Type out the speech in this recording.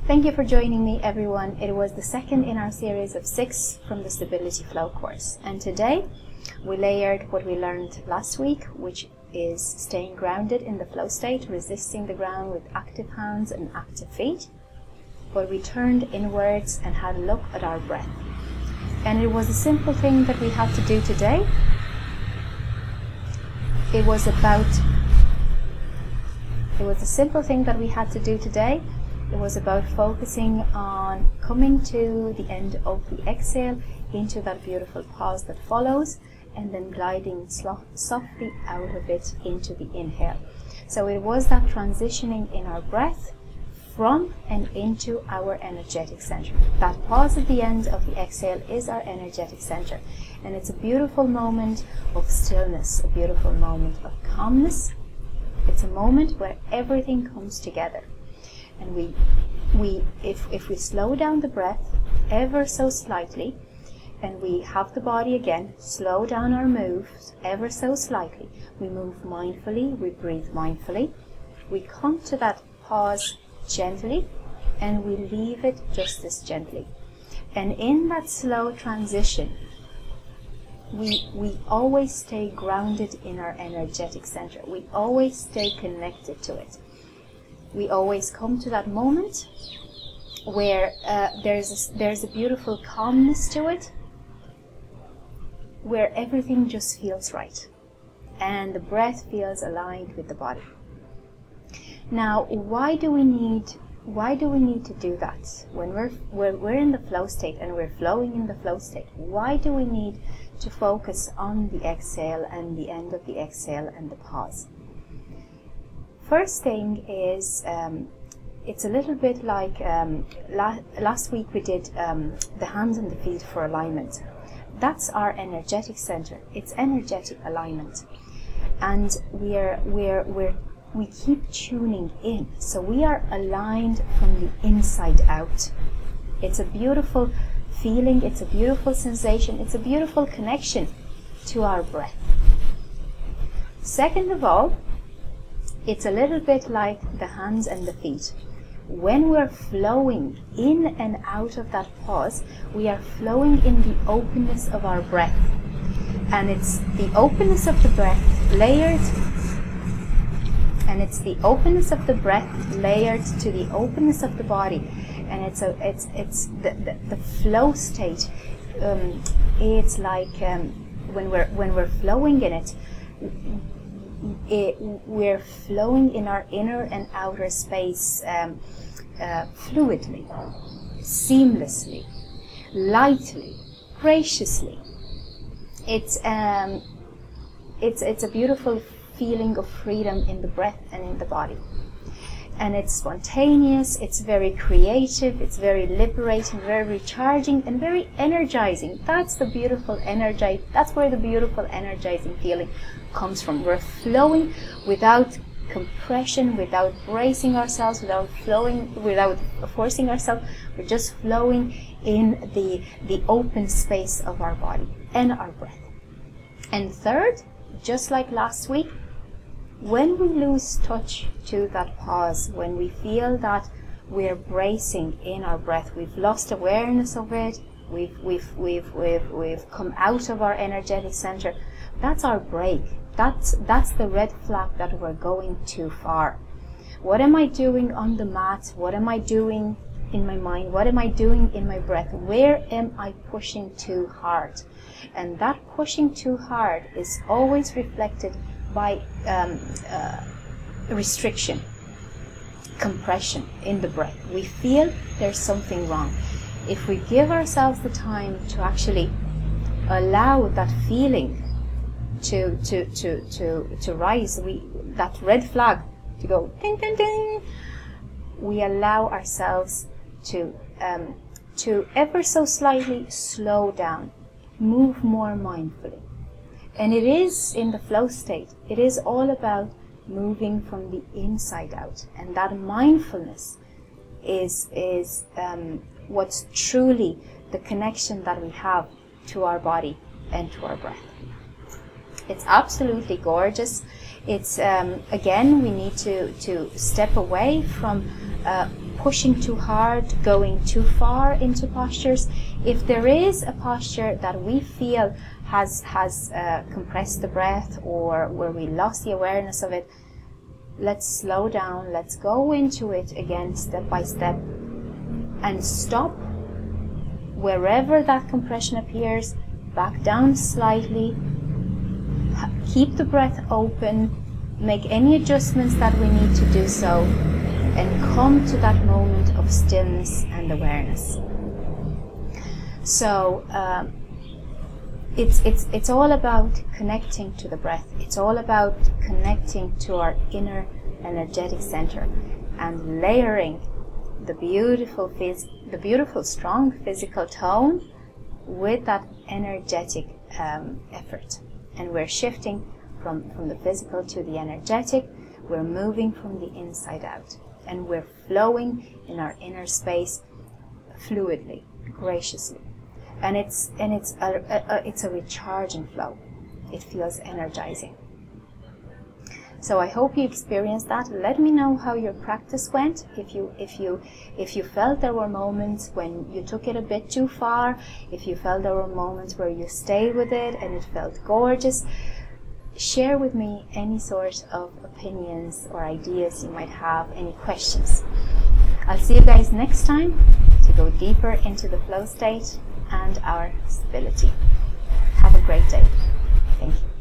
Thank you for joining me, everyone. It was the second in our series of 6 from the Stability Flow course. And today we layered what we learned last week, which is staying grounded in the flow state, resisting the ground with active hands and active feet. But we turned inwards and had a look at our breath. And it was a simple thing that we had to do today. It was a simple thing that we had to do today. It was about focusing on coming to the end of the exhale into that beautiful pause that follows, and then gliding softly out of it into the inhale. So it was that transitioning in our breath from and into our energetic center. That pause at the end of the exhale is our energetic center. And it's a beautiful moment of stillness, a beautiful moment of calmness. It's a moment where everything comes together. And if we slow down the breath ever so slightly, and we have the body again slow down our moves ever so slightly, we move mindfully, we breathe mindfully, we come to that pause gently, and we leave it just as gently. And in that slow transition, we always stay grounded in our energetic center. We always stay connected to it. We always come to that moment where there's a beautiful calmness to it, where everything just feels right, and the breath feels aligned with the body. Now, why do we need to do that when we're in the flow state and we're flowing in the flow state? Why do we need to focus on the exhale and the end of the exhale and the pause? First thing is, it's a little bit like last week we did the hands and the feet for alignment. That's our energetic center. It's energetic alignment, and we keep tuning in. So we are aligned from the inside out. It's a beautiful feeling. It's a beautiful sensation. It's a beautiful connection to our breath. Second of all, it's a little bit like the hands and the feet. When we're flowing in and out of that pause, we are flowing in the openness of our breath. And it's the openness of the breath layered, and it's the openness of the breath layered to the openness of the body. And it's the flow state. It's like when we're flowing in it, we're flowing in our inner and outer space fluidly, seamlessly, lightly, graciously. It's a beautiful feeling of freedom in the breath and in the body. And it's spontaneous, it's very creative, it's very liberating, very recharging, and very energizing. That's the beautiful that's where the beautiful energizing feeling comes from. We're flowing without compression, without bracing ourselves, without forcing ourselves. We're just flowing in the open space of our body and our breath. And third, just like last week, when we lose touch to that pause, when we feel that we're bracing in our breath, we've lost awareness of it, we've come out of our energetic center, that's our break. That's the red flag that we're going too far. What am I doing on the mat? What am I doing in my mind? What am I doing in my breath? Where am I pushing too hard? And that pushing too hard is always reflected by restriction, compression in the breath. We feel there's something wrong. If we give ourselves the time to actually allow that feeling to rise, that red flag to go ding ding ding, we allow ourselves to ever so slightly slow down, move more mindfully. And it is in the flow state, it is all about moving from the inside out. And that mindfulness is what's truly the connection that we have to our body and to our breath. It's absolutely gorgeous. It's again, we need to step away from pushing too hard, going too far into postures. If there is a posture that we feel has compressed the breath, or where we lost the awareness of it, let's slow down, let's go into it again step by step, and stop wherever that compression appears, back down slightly, keep the breath open, make any adjustments that we need to do so, and come to that moment of stillness and awareness. So it's all about connecting to the breath. It's all about connecting to our inner energetic center and layering the beautiful strong physical tone with that energetic effort. And we're shifting from the physical to the energetic. We're moving from the inside out, and we're flowing in our inner space fluidly, graciously. And it's a recharging flow. It feels energizing. So I hope you experienced that. Let me know how your practice went. If you felt there were moments when you took it a bit too far, if you felt there were moments where you stayed with it and it felt gorgeous, share with me any sort of opinions or ideas you might have, any questions. I'll see you guys next time to go deeper into the flow state and our stability. Have a great day. Thank you.